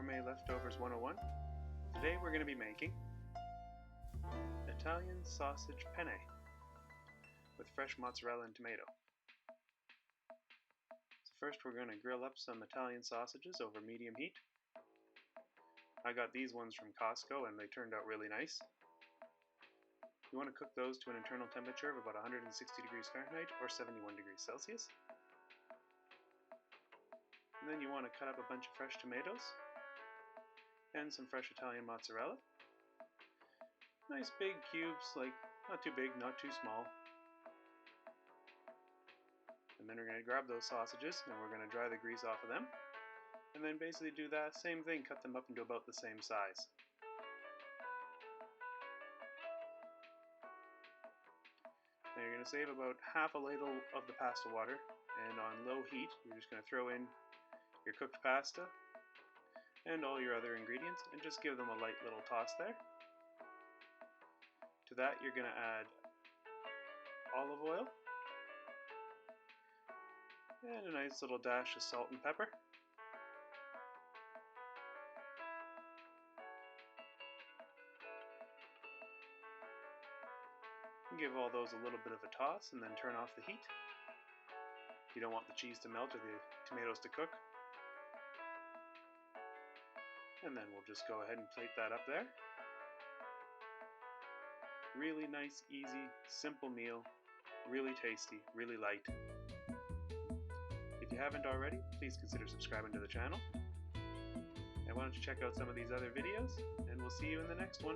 Gourmet Leftovers 101. Today we're going to be making Italian sausage penne with fresh mozzarella and tomato. So first we're going to grill up some Italian sausages over medium heat. I got these ones from Costco and they turned out really nice. You want to cook those to an internal temperature of about 160 degrees Fahrenheit or 71 degrees Celsius. And then you want to cut up a bunch of fresh tomatoes and some fresh Italian mozzarella. Nice big cubes, like not too big, not too small. And then we're going to grab those sausages and we're going to dry the grease off of them. And then basically do that same thing, cut them up into about the same size. Now you're going to save about half a ladle of the pasta water, and on low heat you're just going to throw in your cooked pasta and all your other ingredients and just give them a light little toss there. To that you're going to add olive oil and a nice little dash of salt and pepper. Give all those a little bit of a toss and then turn off the heat. You don't want the cheese to melt or the tomatoes to cook. And then we'll just go ahead and plate that up there. Really nice, easy, simple meal. Really tasty, really light. If you haven't already, please consider subscribing to the channel. And why don't you check out some of these other videos, and we'll see you in the next one.